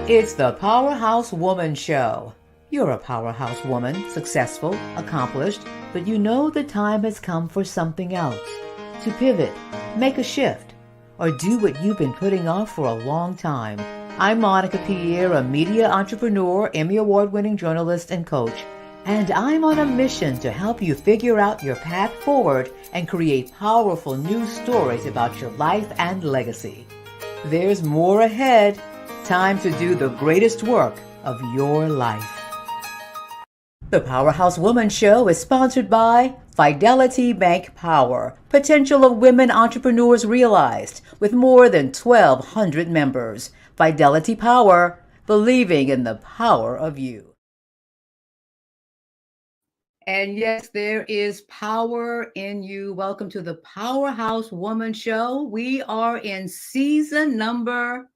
It's the Powerhouse Woman Show. You're a powerhouse woman, successful, accomplished, but you know the time has come for something else. To pivot, make a shift, or do what you've been putting off for a long time. I'm Monica Pierre, a media entrepreneur, Emmy Award-winning journalist and coach, and I'm on a mission to help you figure out your path forward and create powerful new stories about your life and legacy. There's more ahead. Time to do the greatest work of your life. The Powerhouse Woman Show is sponsored by Fidelity Bank Power, potential of women entrepreneurs realized, with more than 1,200 members. Fidelity Power, believing in the power of you. And yes, there is power in you. Welcome to the Powerhouse Woman Show. We are in season number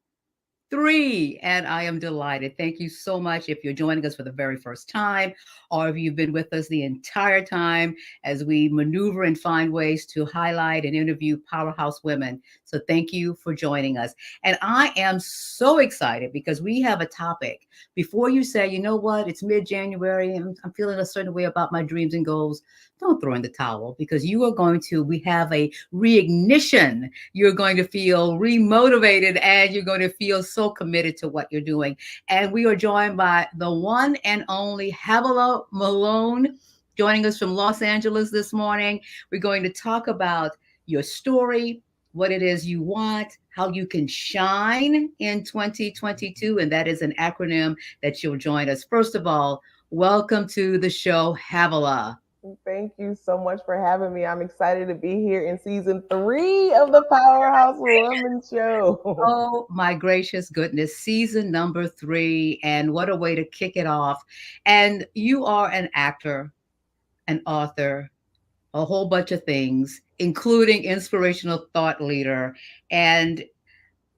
3, and I am delighted. Thank you so much if you're joining us for the very first time, or if you've been with us the entire time as we maneuver and find ways to highlight and interview powerhouse women. So thank you for joining us. And I am so excited because we have a topic. Before you say, you know what, it's mid-January, and I'm feeling a certain way about my dreams and goals, don't throw in the towel, because we have a reignition. You're going to feel remotivated, and you're going to feel so committed to what you're doing. And we are joined by the one and only Havilah Malone, joining us from Los Angeles this morning. We're going to talk about your story, what it is you want, how you can shine in 2022. And that is an acronym that you'll join us. First of all, welcome to the show, Havilah. Thank you so much for having me. I'm excited to be here in season 3 of the Powerhouse Woman Show. Oh my gracious goodness, season number 3, and what a way to kick it off. And you are an actor, an author, a whole bunch of things, including inspirational thought leader. And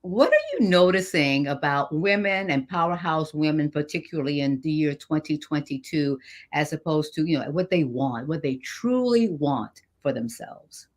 what are you noticing about women and powerhouse women, particularly in the year 2022, as opposed to, what they want, what they truly want for themselves?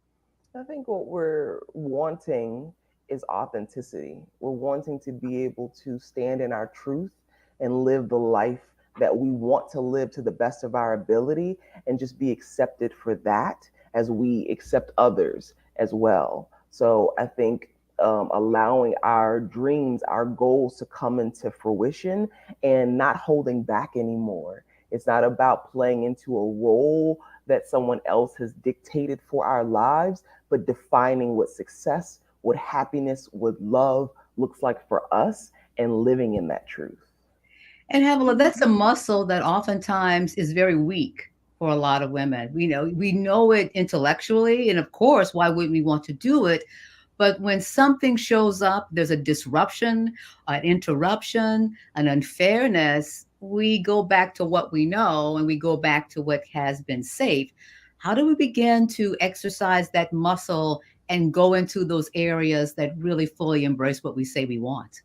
I think what we're wanting is authenticity. We're wanting to be able to stand in our truth and live the life that we want to live to the best of our ability, and just be accepted for that as we accept others as well. So I think allowing our dreams, our goals to come into fruition and not holding back anymore. It's not about playing into a role that someone else has dictated for our lives, but defining what success, what happiness, what love looks like for us, and living in that truth. And Havilah, that's a muscle that oftentimes is very weak for a lot of women. We know it intellectually, and of course, why wouldn't we want to do it? But when something shows up, there's a disruption, an interruption, an unfairness. We go back to what we know, and we go back to what has been safe. How do we begin to exercise that muscle and go into those areas that really fully embrace what we say we want?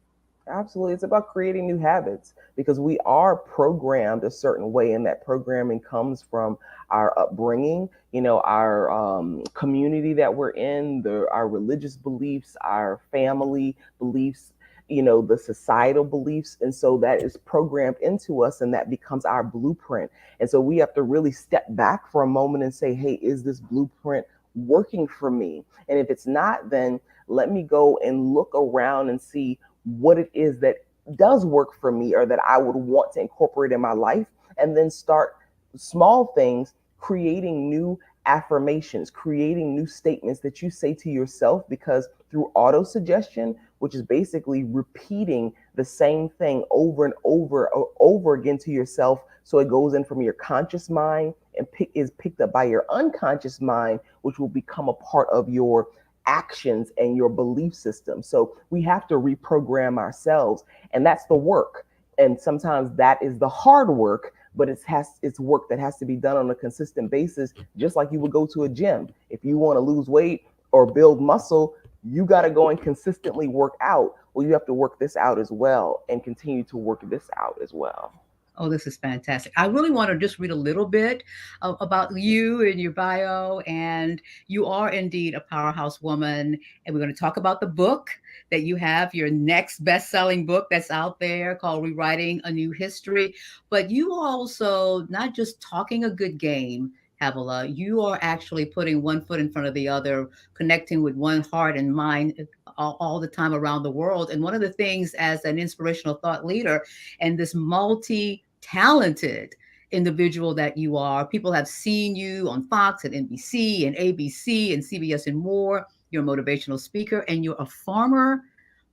Absolutely. It's about creating new habits, because we are programmed a certain way, and that programming comes from our upbringing, our community that we're in, our religious beliefs, our family beliefs, the societal beliefs. And so that is programmed into us, and that becomes our blueprint. And so we have to really step back for a moment and say, hey, is this blueprint working for me? And if it's not, then let me go and look around and see what it is that does work for me, or that I would want to incorporate in my life, and then start small things, creating new affirmations, creating new statements that you say to yourself, because through auto suggestion, which is basically repeating the same thing over and over again to yourself, so it goes in from your conscious mind and is picked up by your unconscious mind, which will become a part of your actions and your belief system. So we have to reprogram ourselves, and that's the work. And sometimes that is the hard work, but it's work that has to be done on a consistent basis, just like you would go to a gym. If you want to lose weight or build muscle, you got to go and consistently work out. Well, you have to work this out as well, and continue to work this out as well. Oh, this is fantastic. I really want to just read a little bit about you and your bio. And you are indeed a powerhouse woman. And we're going to talk about the book that you have, your next best selling book that's out there called Rewriting a New History. But you also not just talking a good game, Havilah, you are actually putting one foot in front of the other, connecting with one heart and mind all the time around the world. And one of the things as an inspirational thought leader, and this multi talented individual that you are. People have seen you on Fox and NBC and ABC and CBS and more. You're a motivational speaker and you're a former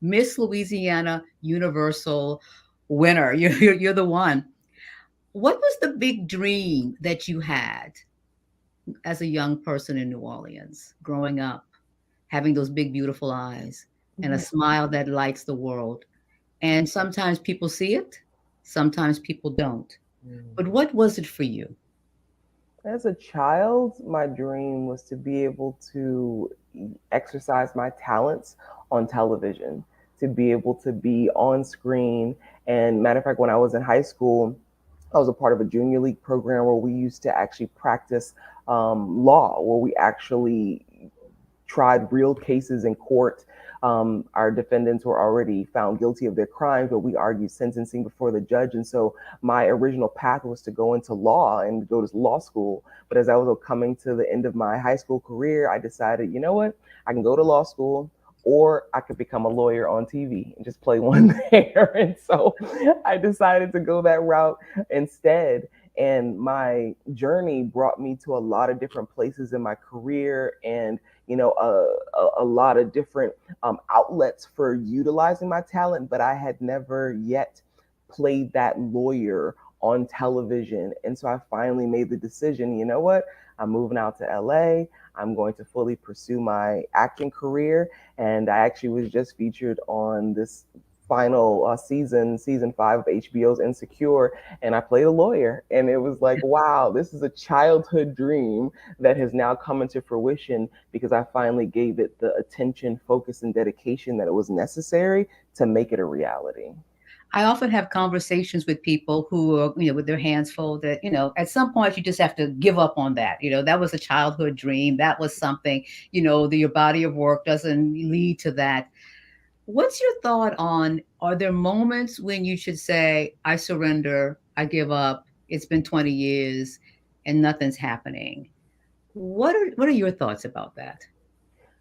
Miss Louisiana Universal winner. You're the one. What was the big dream that you had as a young person in New Orleans growing up, having those big, beautiful eyes and a Mhm. smile that lights the world? And sometimes people see it, sometimes people don't. But what was it for you? As a child, my dream was to be able to exercise my talents on television, to be able to be on screen. And matter of fact, when I was in high school, I was a part of a junior league program where we used to actually practice law, where we actually tried real cases in court. Our defendants were already found guilty of their crimes, but we argued sentencing before the judge. And so my original path was to go into law and go to law school. But as I was coming to the end of my high school career, I decided, you know what, I can go to law school or I could become a lawyer on TV and just play one there. And so I decided to go that route instead. And my journey brought me to a lot of different places in my career, and a lot of different outlets for utilizing my talent, but I had never yet played that lawyer on television. And so I finally made the decision, you know what? I'm moving out to LA. I'm going to fully pursue my acting career. And I actually was just featured on this final season 5 of HBO's Insecure, and I played a lawyer. And it was like, wow, this is a childhood dream that has now come into fruition because I finally gave it the attention, focus, and dedication that it was necessary to make it a reality. I often have conversations with people who are, with their hands full that, at some point you just have to give up on that. That was a childhood dream. That was something, your body of work doesn't lead to that. What's your thought on, are there moments when you should say, I surrender, I give up, it's been 20 years and nothing's happening? What are your thoughts about that?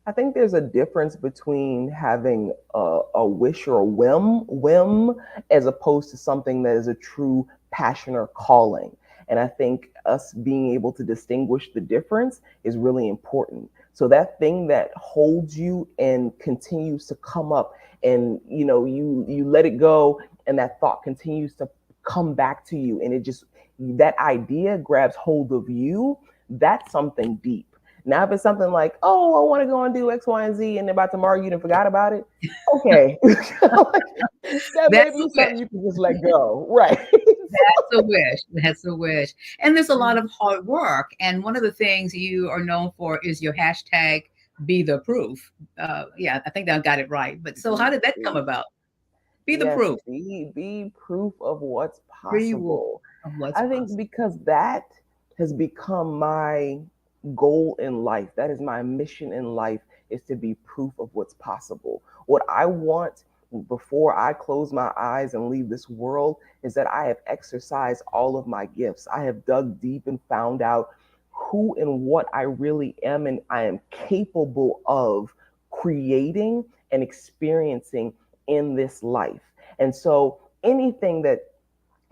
I think there's a difference between having a wish or a whim, as opposed to something that is a true passion or calling. And I think us being able to distinguish the difference is really important. So that thing that holds you and continues to come up, and you let it go, and that thought continues to come back to you, and it just, that idea grabs hold of you. That's something deep. Now, if it's something like, oh, I want to go and do X, Y, and Z, and then by tomorrow you done forgot about it, okay. That may That's a be wish. something you can just let go. Right. That's a wish. That's a wish. And there's a lot of hard work. And one of the things you are known for is your hashtag be the proof. Yeah, I think I got it right. But so how be, did that come be, about? Be the yes, proof. be proof of what's Free will possible. of what's I think possible. because that has become my goal in life. That is my mission in life, is to be proof of what's possible. What I want before I close my eyes and leave this world is that I have exercised all of my gifts. I have dug deep and found out who and what I really am, and I am capable of creating and experiencing in this life. And so anything that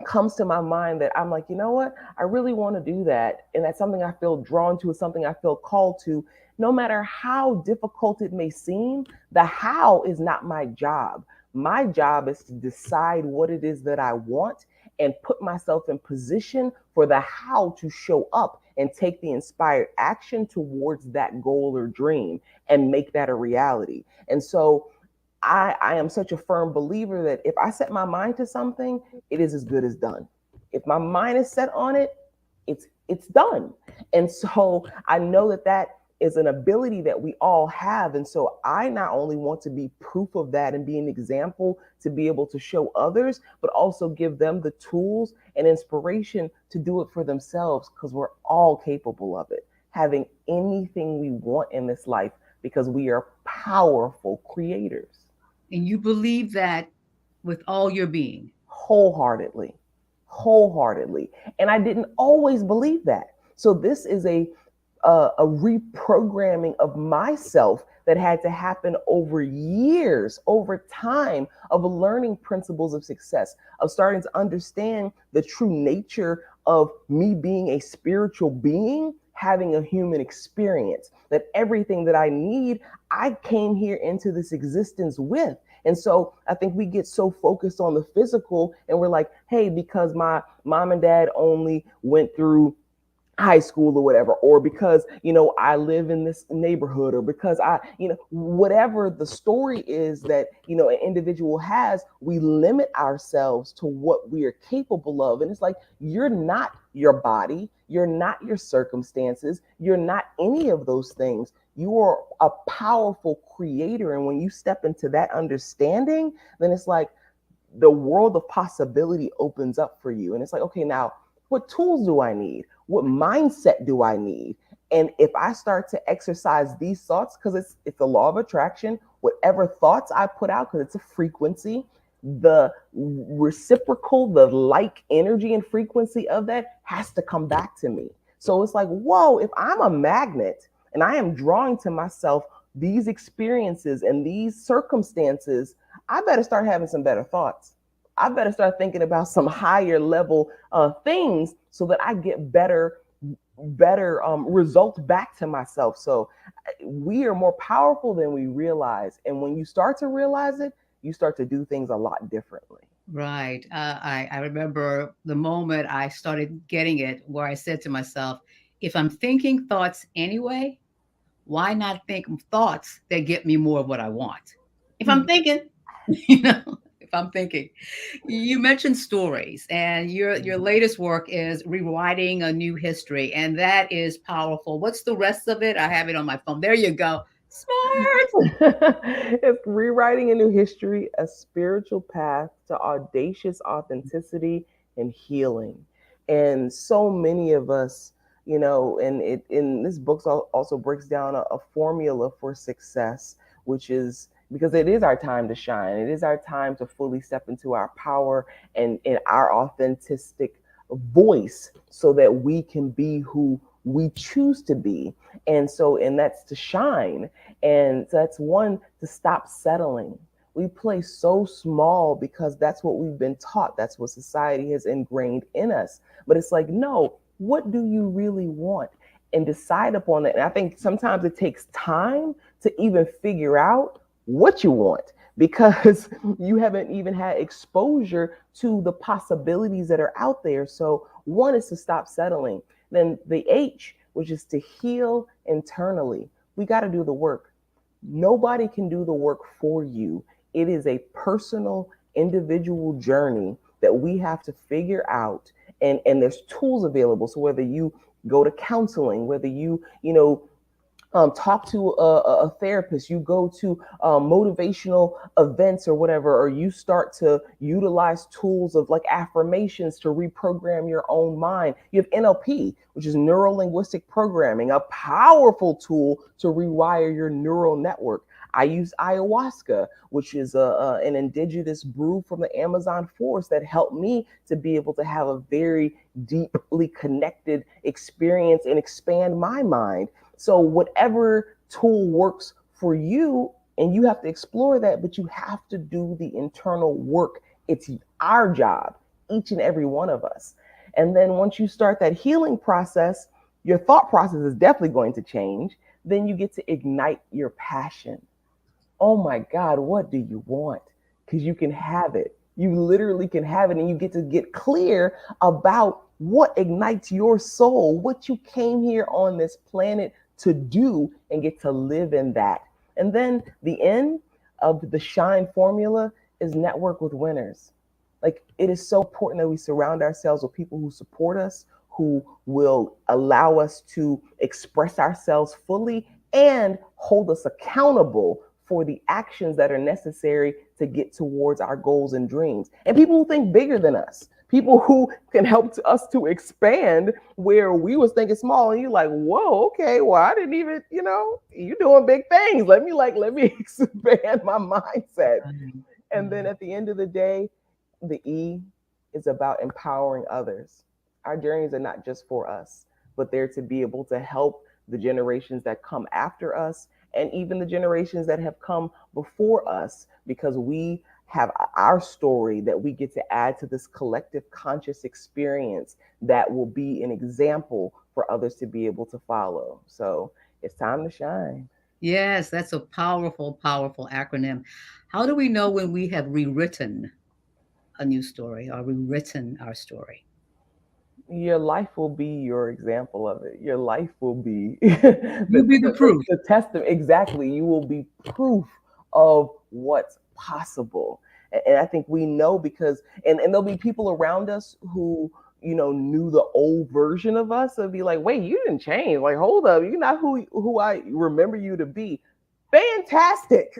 comes to my mind that I'm like, you know what, I really want to do that, and that's something I feel drawn to, is something I feel called to, no matter how difficult it may seem, the how is not my job. My job is to decide what it is that I want and put myself in position for the how to show up and take the inspired action towards that goal or dream and make that a reality. And so I am such a firm believer that if I set my mind to something, it is as good as done. If my mind is set on it, it's done. And so I know that is an ability that we all have. And so I not only want to be proof of that and be an example to be able to show others, but also give them the tools and inspiration to do it for themselves, because we're all capable of it, having anything we want in this life, because we are powerful creators. And you believe that with all your being. Wholeheartedly, wholeheartedly. And I didn't always believe that. So this is a reprogramming of myself that had to happen over years, over time, of learning principles of success, of starting to understand the true nature of me being a spiritual being, having a human experience, that everything that I need, I came here into this existence with. And so I think we get so focused on the physical, and we're like, hey, because my mom and dad only went through high school or whatever, or because, I live in this neighborhood, or because whatever the story is that, an individual has, we limit ourselves to what we are capable of. And it's like, you're not your body, you're not your circumstances, you're not any of those things. You are a powerful creator. And when you step into that understanding, then it's like the world of possibility opens up for you. And it's like, okay, now what tools do I need? What mindset do I need? And if I start to exercise these thoughts, because it's a law of attraction, whatever thoughts I put out, because it's a frequency, the reciprocal, the like energy and frequency of that has to come back to me. So it's like, whoa, if I'm a magnet and I am drawing to myself these experiences and these circumstances, I better start having some better thoughts. I better start thinking about some higher level things, so that I get better results back to myself. So we are more powerful than we realize. And when you start to realize it, you start to do things a lot differently. Right. I remember the moment I started getting it, where I said to myself, if I'm thinking thoughts anyway, why not think thoughts that get me more of what I want? If I'm thinking, if I'm thinking. You mentioned stories, and your latest work is rewriting a new history, and that is powerful. What's the rest of it? I have it on my phone. There you go. Smart. It's rewriting a new history, a spiritual path to audacious authenticity and healing. And so many of us, and it in this book also breaks down a formula for success, which is, because it is our time to shine. It is our time to fully step into our power and in our authentic voice, so that we can be who we choose to be. And that's to shine. And that's one, to stop settling. We play so small because that's what we've been taught. That's what society has ingrained in us. But it's like, no, what do you really want? And decide upon it. And I think sometimes it takes time to even figure out what you want, because you haven't even had exposure to the possibilities that are out there. So one is to stop settling. Then the H, which is to heal internally. We got to do the work. Nobody can do the work for you. It is a personal, individual journey that we have to figure out. And there's tools available. So whether you go to counseling, whether talk to a therapist, you go to motivational events or whatever, or you start to utilize tools of like affirmations to reprogram your own mind. You have NLP, which is neuro linguistic programming, a powerful tool to rewire your neural network. I use ayahuasca, which is an indigenous brew from the Amazon forest that helped me to be able to have a very deeply connected experience and expand my mind. So whatever tool works for you, and you have to explore that, but you have to do the internal work. It's our job, each and every one of us. And then once you start that healing process, your thought process is definitely going to change. Then you get to ignite your passion. Oh my God, what do you want? Because you can have it. You literally can have it, and you get to get clear about what ignites your soul, what you came here on this planet to do, and get to live in that. And then the end of the shine formula is network with winners. Like, it is so important that we surround ourselves with people who support us, who will allow us to express ourselves fully and hold us accountable for the actions that are necessary to get towards our goals and dreams. And people who think bigger than us, people who can help us to expand where we was thinking small, and you're like, whoa, okay, well, I didn't even, you doing big things. Let me expand my mindset. And then at the end of the day, the E is about empowering others. Our journeys are not just for us, but they're to be able to help the generations that come after us and even the generations that have come before us, because we have our story that we get to add to this collective conscious experience that will be an example for others to be able to follow. So it's time to shine. Yes, that's a powerful, powerful acronym. How do we know when we have rewritten a new story or rewritten our story? Your life will be your example of it. Your life will be You be the proof. the testament. Exactly. You will be proof of what's possible. And I think we know because, and there'll be people around us who, knew the old version of us and be like, wait, you didn't change. Like, hold up. You're not who I remember you to be. Fantastic.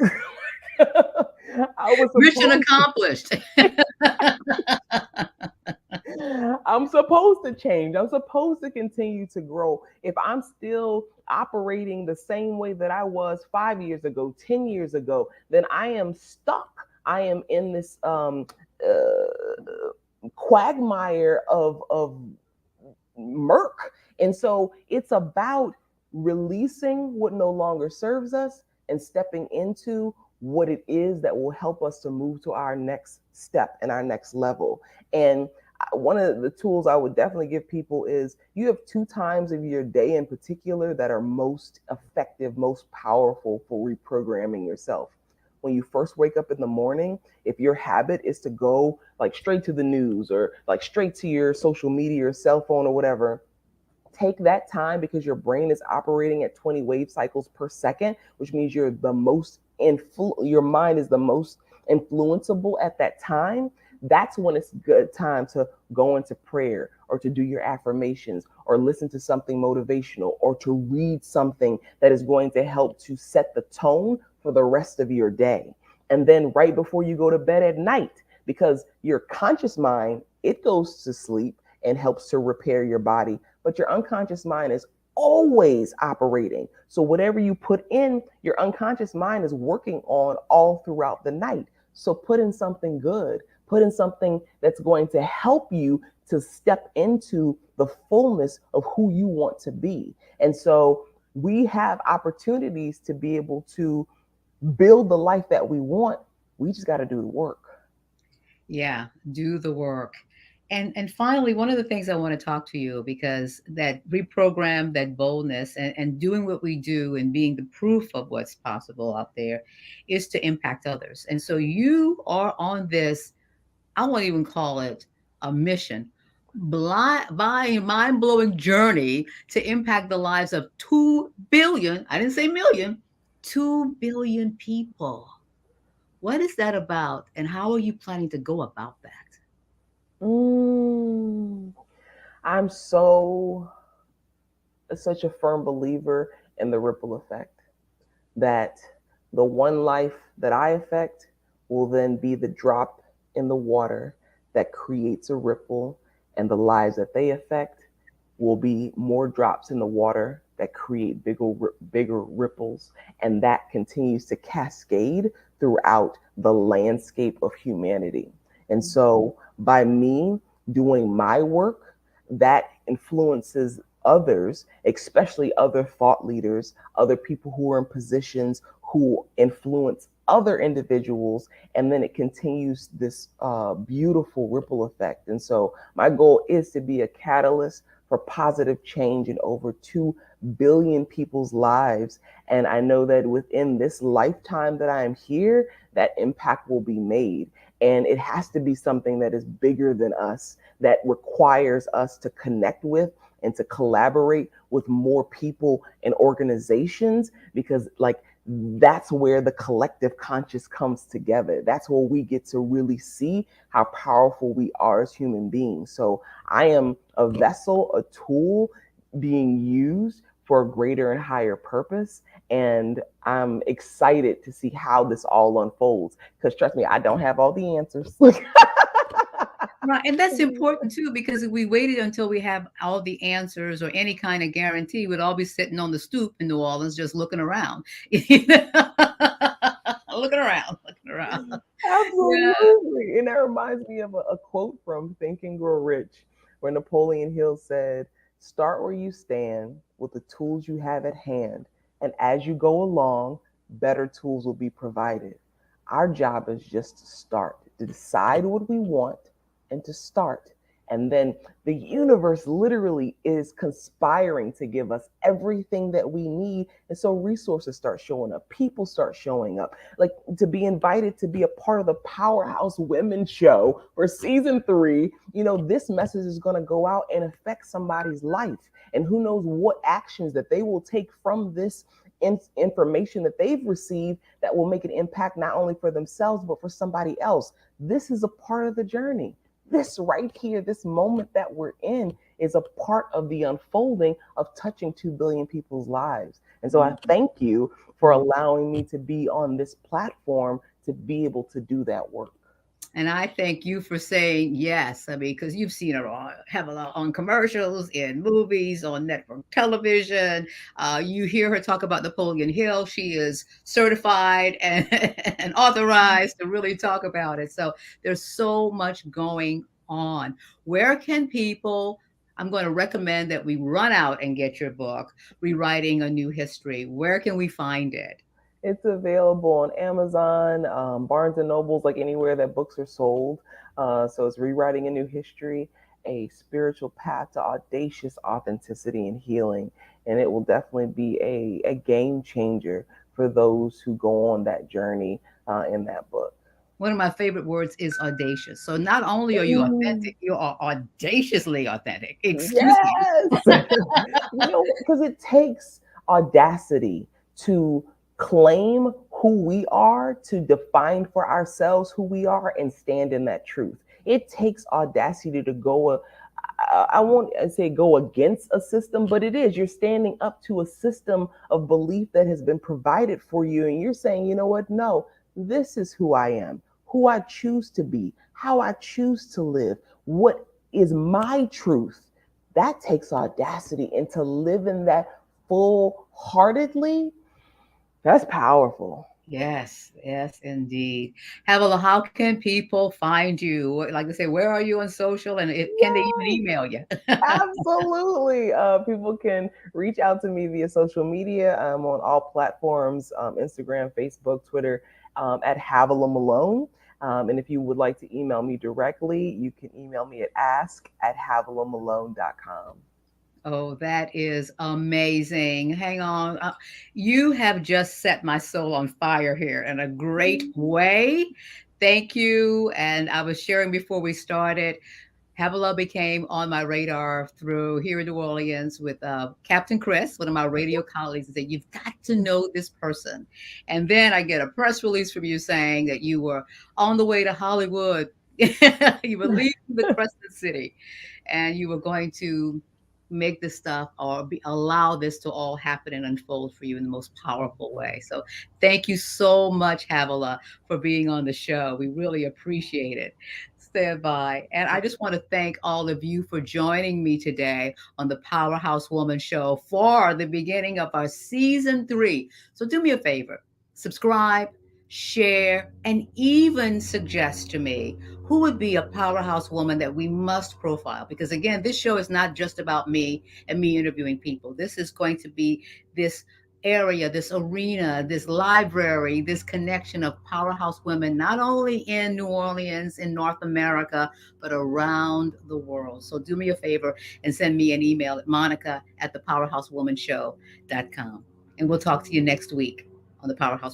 I was Mission supposed accomplished. I'm supposed to change. I'm supposed to continue to grow. If I'm still operating the same way that I was 5 years ago, 10 years ago, then I am stuck. I am in this quagmire of murk. And so it's about releasing what no longer serves us and stepping into what it is that will help us to move to our next step and our next level. And one of the tools I would definitely give people is you have 2 times of your day in particular that are most effective, most powerful for reprogramming yourself. When you first wake up in the morning, if your habit is to go like straight to the news or like straight to your social media or cell phone or whatever, take that time because your brain is operating at 20 wave cycles per second, which means your mind is the most influenceable at that time. That's when it's a good time to go into prayer or to do your affirmations or listen to something motivational or to read something that is going to help to set the tone for the rest of your day. And then right before you go to bed at night, because your conscious mind, it goes to sleep and helps to repair your body, but your unconscious mind is always operating. So whatever you put in, your unconscious mind is working on all throughout the night. So put in something good, put in something that's going to help you to step into the fullness of who you want to be. And so we have opportunities to be able to build the life that we want. We just got to do the work. Yeah, do the work. And finally, one of the things I want to talk to you, because that reprogram, that boldness, and doing what we do and being the proof of what's possible out there is to impact others. And so you are on this, I won't even call it a mission, by mind-blowing journey to impact the lives of 2 billion, I didn't say million, 2 billion people. What is that about, and how are you planning to go about that? Mm, I'm so such a firm believer in the ripple effect, that the one life that I affect will then be the drop in the water that creates a ripple, and the lives that they affect will be more drops in the water that create bigger ripples, and that continues to cascade throughout the landscape of humanity. And so by me doing my work, that influences others, especially other thought leaders, other people who are in positions who influence other individuals, and then it continues this beautiful ripple effect. And so my goal is to be a catalyst for positive change in over 2 billion people's lives. And I know that within this lifetime that I am here, that impact will be made. And it has to be something that is bigger than us, that requires us to connect with and to collaborate with more people and organizations, because like that's where the collective conscious comes together. That's where we get to really see how powerful we are as human beings. So I am a vessel, a tool being used for a greater and higher purpose. And I'm excited to see how this all unfolds. Because trust me, I don't have all the answers. Right. And that's important too, because if we waited until we have all the answers or any kind of guarantee, we'd all be sitting on the stoop in New Orleans just looking around. looking around, looking around. Yeah. Absolutely. And that reminds me of a quote from Think and Grow Rich, where Napoleon Hill said, "Start where you stand with the tools you have at hand. And as you go along, better tools will be provided." Our job is just to start, to decide what we want and to start. And then the universe literally is conspiring to give us everything that we need. And so resources start showing up, people start showing up. Like, to be invited to be a part of the Powerhouse Women show for season 3, this message is going to go out and affect somebody's life. And who knows what actions that they will take from this information that they've received that will make an impact not only for themselves, but for somebody else. This is a part of the journey. This right here, this moment that we're in, is a part of the unfolding of touching 2 billion people's lives. And so I thank you for allowing me to be on this platform to be able to do that work. And I thank you for saying yes. I mean, because you've seen her have a lot on commercials, in movies, on network television. You hear her talk about Napoleon Hill. She is certified and, and authorized to really talk about it. So there's so much going on. Where can people? I'm going to recommend that we run out and get your book, Rewriting a New History. Where can we find it? It's available on Amazon, Barnes and Nobles, like anywhere that books are sold. So it's Rewriting a New History, a spiritual path to audacious authenticity and healing. And it will definitely be a game changer for those who go on that journey in that book. One of my favorite words is audacious. So not only are you authentic, you are audaciously authentic. Excuse me. Yes. Because it takes audacity to claim who we are, to define for ourselves who we are, and stand in that truth. It takes audacity to go, I won't say go against a system, but it is. You're standing up to a system of belief that has been provided for you. And you're saying, you know what? No, this is who I am, who I choose to be, how I choose to live, what is my truth. That takes audacity. And to live in that full heartedly, that's powerful. Yes, yes, indeed. Havilah, how can people find you? Like I say, where are you on social, and can they even email you? Absolutely. People can reach out to me via social media. I'm on all platforms, Instagram, Facebook, Twitter, at Havilah Malone. And if you would like to email me directly, you can email me at ask@havilahmalone.com. Oh, that is amazing. Hang on. You have just set my soul on fire here in a great way. Thank you. And I was sharing before we started, Havilah became on my radar through here in New Orleans with Captain Chris, one of my radio colleagues, and said, "You've got to know this person." And then I get a press release from you saying that you were on the way to Hollywood. You were leaving the Crescent City and you were going to make this stuff or allow this to all happen and unfold for you in the most powerful way. So thank you so much, Havilah, for being on the show. We really appreciate it. Stand by. And I just want to thank all of you for joining me today on the Powerhouse Woman Show for the beginning of our season 3. So do me a favor, subscribe, share, and even suggest to me who would be a powerhouse woman that we must profile. Because again, this show is not just about me and me interviewing people. This is going to be this area, this arena, this library, this connection of powerhouse women, not only in New Orleans, in North America, but around the world. So do me a favor and send me an email at monica@thepowerhousewomanshow.com. And we'll talk to you next week on the Powerhouse